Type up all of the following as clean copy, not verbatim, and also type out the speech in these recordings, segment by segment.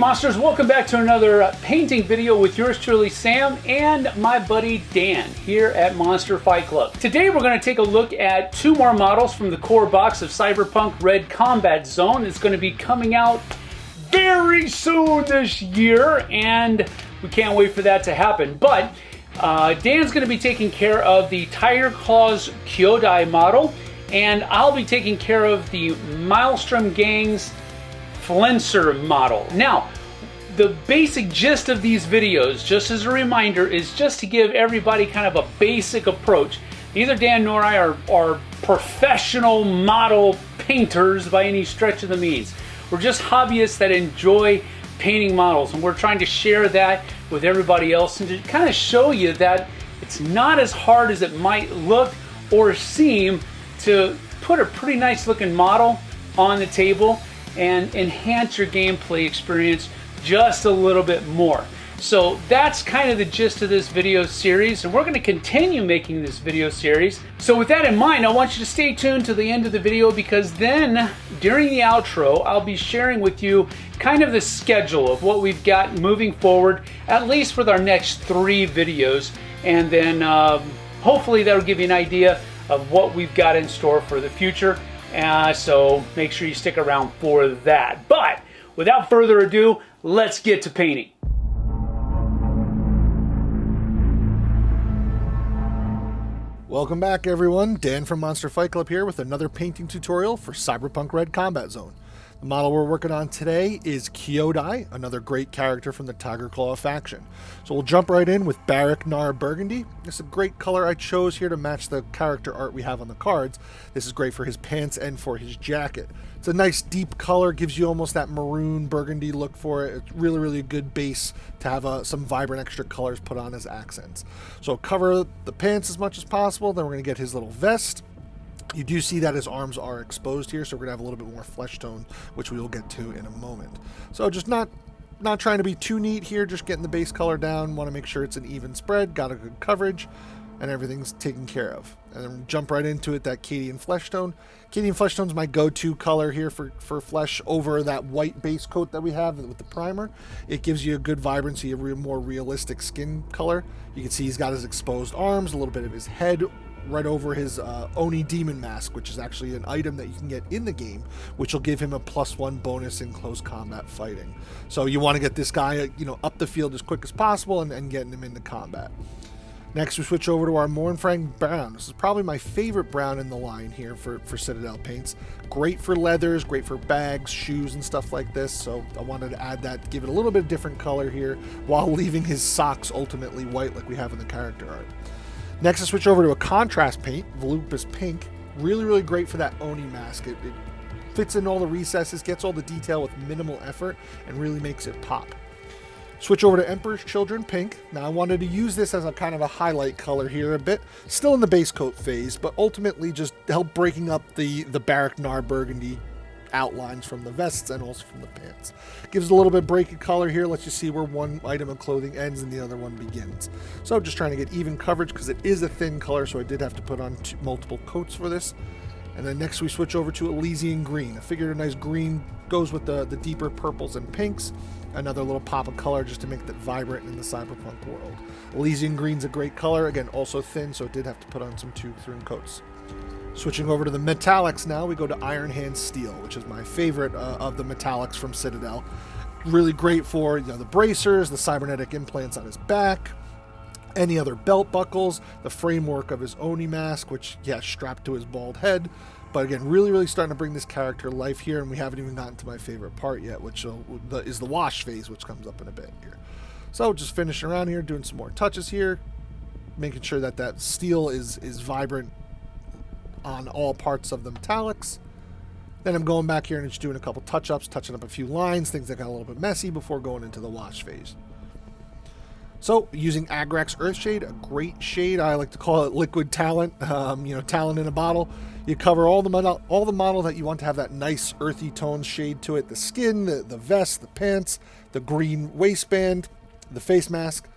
Monsters, welcome back to another painting video with yours truly, Sam, and my buddy Dan here at Monster Fight Club. Today we're going to take a look at two more models from the core box of Cyberpunk Red Combat Zone. It's going to be coming out very soon this year, and we can't wait for that to happen. But Dan's going to be taking care of the Tiger Claws Kyodai model, and I'll be taking care of the Maelstrom Gang's Flenser model. Now, the basic gist of these videos, just as a reminder, is just to give everybody kind of a basic approach. Neither Dan nor I are professional model painters by any stretch of the means. We're just hobbyists that enjoy painting models, and we're trying to share that with everybody else and to kind of show you that it's not as hard as it might look or seem to put a pretty nice looking model on the table and enhance your gameplay experience just a little bit more. So that's kind of the gist of this video series, and we're going to continue making this video series. So with that in mind, I want you to stay tuned to the end of the video, because then during the outro I'll be sharing with you kind of the schedule of what we've got moving forward, at least with our next 3 videos, and then hopefully that'll give you an idea of what we've got in store for the future. So make sure you stick around for that. But without further ado, let's get to painting. Welcome back, everyone. Dan from Monster Fight Club here with another painting tutorial for Cyberpunk Red Combat Zone. The model we're working on today is Kyodai, another great character from the Tiger Claw faction. So we'll jump right in with Barrack Nar Burgundy. This is a great color I chose here to match the character art we have on the cards. This is great for his pants and for his jacket. It's a nice deep color, gives you almost that maroon burgundy look for it. It's really, really a good base to have some vibrant extra colors put on as accents. So cover the pants as much as possible. Then we're going to get his little vest. You do see that his arms are exposed here, so we're going to have a little bit more flesh tone, which we will get to in a moment. So just not trying to be too neat here, just getting the base color down. Want to make sure it's an even spread, got a good coverage, and everything's taken care of. And then jump right into it, that Cadian flesh tone. Cadian flesh tone is my go-to color here for flesh over that white base coat that we have with the primer. It gives you a good vibrancy, a more realistic skin color. You can see he's got his exposed arms, a little bit of his head, right over his Oni Demon Mask, which is actually an item that you can get in the game, which will give him a +1 bonus in close combat fighting. So you want to get this guy, up the field as quick as possible and getting him into combat. Next, we switch over to our Mournfang Brown. This is probably my favorite brown in the line here for Citadel paints. Great for leathers, great for bags, shoes, and stuff like this. So I wanted to add that, give it a little bit of different color here, while leaving his socks ultimately white like we have in the character art. Next, I switch over to a contrast paint, Volupus Pink. Really, really great for that Oni mask. It fits in all the recesses, gets all the detail with minimal effort, and really makes it pop. Switch over to Emperor's Children Pink. Now, I wanted to use this as a kind of a highlight color here a bit. Still in the base coat phase, but ultimately just help breaking up the Barrack Nar Burgundy outlines from the vests and also from the pants. Gives a little bit of breaky color here, lets you see where one item of clothing ends and the other one begins. So just trying to get even coverage because it is a thin color, so I did have to put on multiple coats for this. And then next we switch over to Elysian Green. I figured a nice green goes with the deeper purples and pinks. Another little pop of color just to make that vibrant in the cyberpunk world. Elysian Green's a great color, again also thin, so I did have to put on some 2 thin coats. Switching over to the metallics now, we go to Iron Hand Steel, which is my favorite of the metallics from Citadel. Really great for the bracers, the cybernetic implants on his back, any other belt buckles, the framework of his Oni mask, which, strapped to his bald head. But again, really, really starting to bring this character life here, and we haven't even gotten to my favorite part yet, which is the wash phase, which comes up in a bit here. So just finishing around here, doing some more touches here, making sure that steel is vibrant on all parts of the metallics. Then I'm going back here and just doing a couple touch-ups, touching up a few lines, things that got a little bit messy before going into the wash phase. So using Agrax Earthshade, a great shade. I like to call it liquid talent, talent in a bottle. You cover all the model that you want to have that nice earthy tone shade to it. The skin, the vest, the pants, the green waistband, the face mask.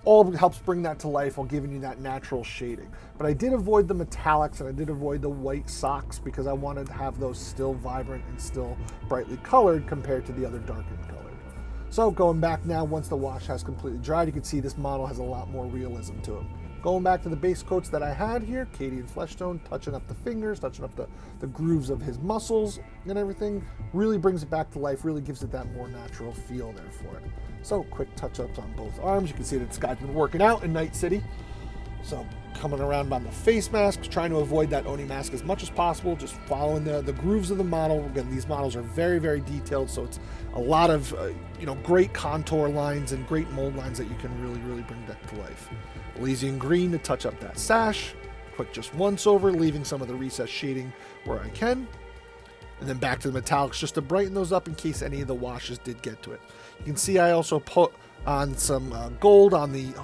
All helps bring that to life while giving you that natural shading. But I did avoid the metallics and I did avoid the white socks because I wanted to have those still vibrant and still brightly colored compared to the other darkened color. So going back now, once the wash has completely dried, you can see this model has a lot more realism to it. Going back to the base coats that I had here, Katie and Fleshstone, touching up the fingers, touching up the grooves of his muscles and everything, really brings it back to life, really gives it that more natural feel there for it. So quick touch-ups on both arms. You can see that this guy's been working out in Night City. So coming around on the face masks, trying to avoid that Oni mask as much as possible, just following the grooves of the model. Again, these models are very, very detailed, so it's a lot of great contour lines and great mold lines that you can really, really bring back to life. Elysian green to touch up that sash. Quick just once over, leaving some of the recessed shading where I can. And then back to the metallics just to brighten those up in case any of the washes did get to it. You can see I also put on some gold on the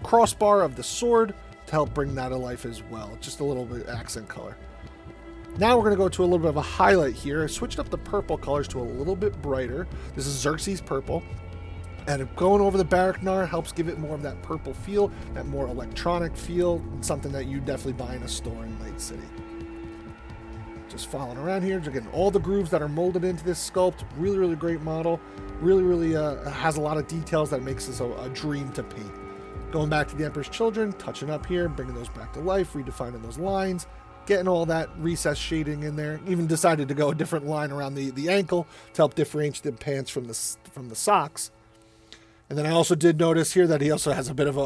crossbar of the sword to help bring that to life as well. Just a little bit of accent color. Now we're going to go to a little bit of a highlight here. I switched up the purple colors to a little bit brighter. This is Xerxes purple. And going over the Baraknar helps give it more of that purple feel, that more electronic feel, something that you definitely buy in a store in Night City. Just following around here, just getting all the grooves that are molded into this sculpt. Really, really great model. Really, really has a lot of details that makes this a dream to paint. Going back to the Emperor's Children, touching up here, bringing those back to life, redefining those lines, getting all that recessed shading in there. Even decided to go a different line around the ankle to help differentiate the pants from the socks. And then I also did notice here that he also has a bit of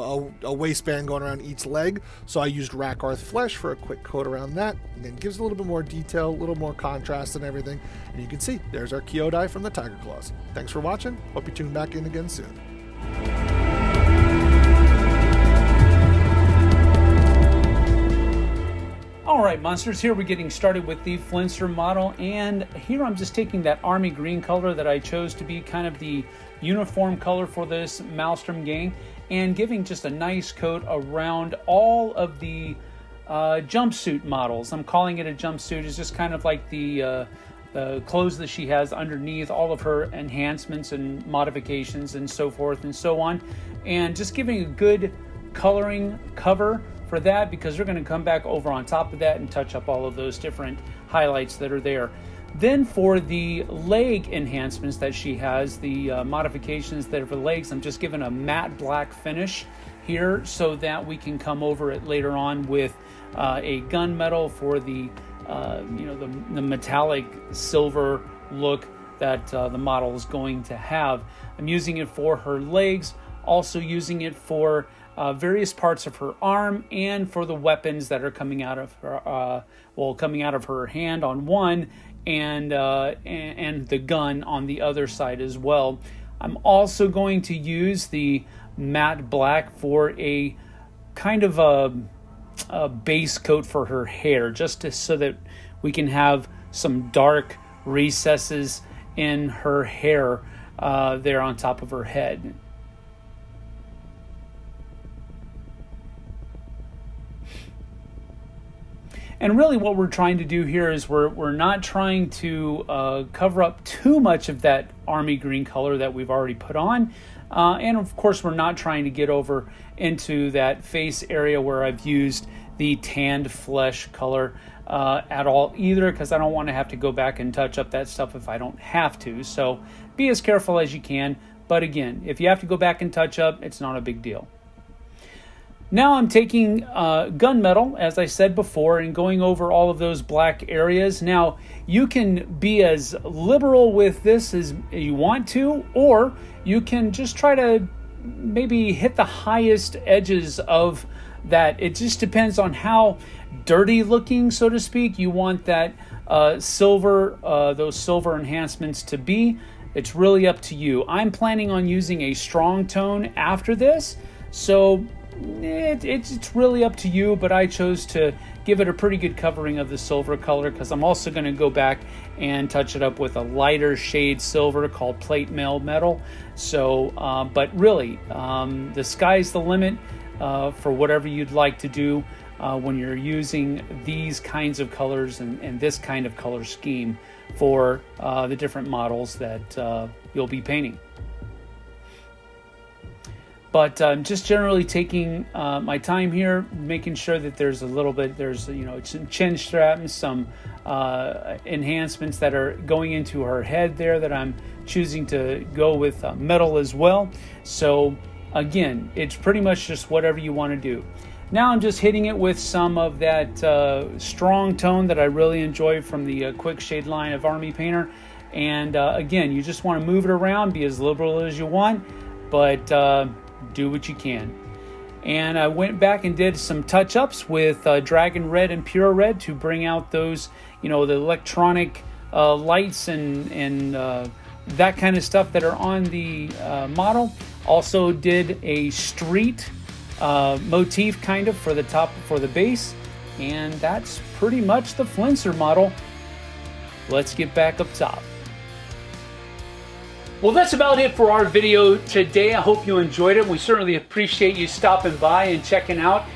a waistband going around each leg. So I used Rakarth Flesh for a quick coat around that. And then gives a little bit more detail, a little more contrast and everything. And you can see, there's our Kyodai from the Tiger Claws. Thanks for watching. Hope you tune back in again soon. Alright monsters, here we're getting started with the Flenser model, and here I'm just taking that army green color that I chose to be kind of the uniform color for this Maelstrom gang, and giving just a nice coat around all of the jumpsuit models. I'm calling it a jumpsuit. It's just kind of like the clothes that she has underneath, all of her enhancements and modifications and so forth and so on, and just giving a good coloring cover for that, because they're going to come back over on top of that and touch up all of those different highlights that are there. Then for the leg enhancements that she has, the modifications that are for the legs, I'm just giving a matte black finish here so that we can come over it later on with a gunmetal for the the metallic silver look that the model is going to have. I'm using it for her legs, also using it for various parts of her arm, and for the weapons that are coming out of her, coming out of her hand on one, and the gun on the other side as well. I'm also going to use the matte black for a kind of a base coat for her hair, so that we can have some dark recesses in her hair there on top of her head. And really what we're trying to do here is we're not trying to cover up too much of that army green color that we've already put on. And of course we're not trying to get over into that face area where I've used the tanned flesh color at all either, because I don't want to have to go back and touch up that stuff if I don't have to. So be as careful as you can. But again, if you have to go back and touch up, it's not a big deal. Now I'm taking gunmetal, as I said before, and going over all of those black areas. Now, you can be as liberal with this as you want to, or you can just try to maybe hit the highest edges of that. It just depends on how dirty looking, so to speak, you want that silver, those silver enhancements to be. It's really up to you. I'm planning on using a strong tone after this, so it's really up to you, but I chose to give it a pretty good covering of the silver color, because I'm also going to go back and touch it up with a lighter shade silver called plate mail metal. So but really the sky's the limit for whatever you'd like to do when you're using these kinds of colors and this kind of color scheme for the different models that you'll be painting. But just generally taking my time here, making sure that there's a little bit, there's, you know, some chin strap and some enhancements that are going into her head there that I'm choosing to go with metal as well. So again, it's pretty much just whatever you want to do. Now I'm just hitting it with some of that strong tone that I really enjoy from the Quick Shade line of Army Painter. And again, you just want to move it around, be as liberal as you want, but do what you can. And I went back and did some touch-ups with Dragon Red and Pure Red to bring out those, you know, the electronic lights and that kind of stuff that are on the model. Also did a street motif kind of for the top, for the base. And that's pretty much the Flenser model. Let's get back up top. Well, that's about it for our video today. I hope you enjoyed it. We certainly appreciate you stopping by and checking out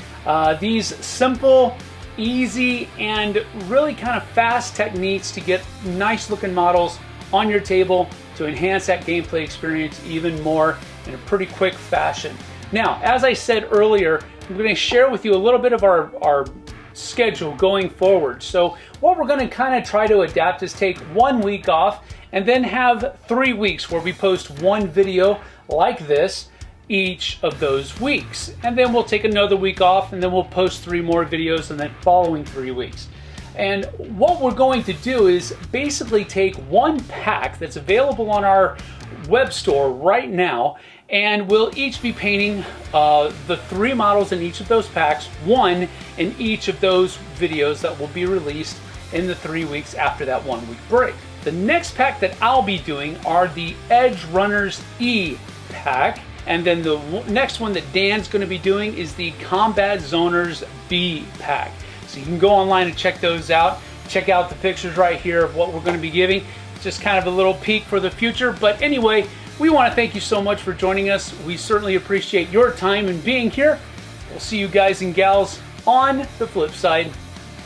these simple, easy, and really kind of fast techniques to get nice looking models on your table to enhance that gameplay experience even more in a pretty quick fashion. Now, as I said earlier, I'm going to share with you a little bit of our schedule going forward. So what we're going to kind of try to adapt is take 1 week off and then have 3 weeks where we post one video like this each of those weeks. And then we'll take another week off and then we'll post 3 more videos in the following 3 weeks. And what we're going to do is basically take one pack that's available on our web store right now, and we'll each be painting the 3 models in each of those packs, one in each of those videos that will be released in the 3 weeks after that 1 week break. The next pack that I'll be doing are the Edge Runners E pack, and then the next one that Dan's going to be doing is the Combat Zoners B pack. So you can go online and check those out. Check out the pictures right here of what we're going to be giving. Just kind of a little peek for the future. But anyway, we want to thank you so much for joining us. We certainly appreciate your time and being here. We'll see you guys and gals on the flip side.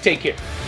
Take care.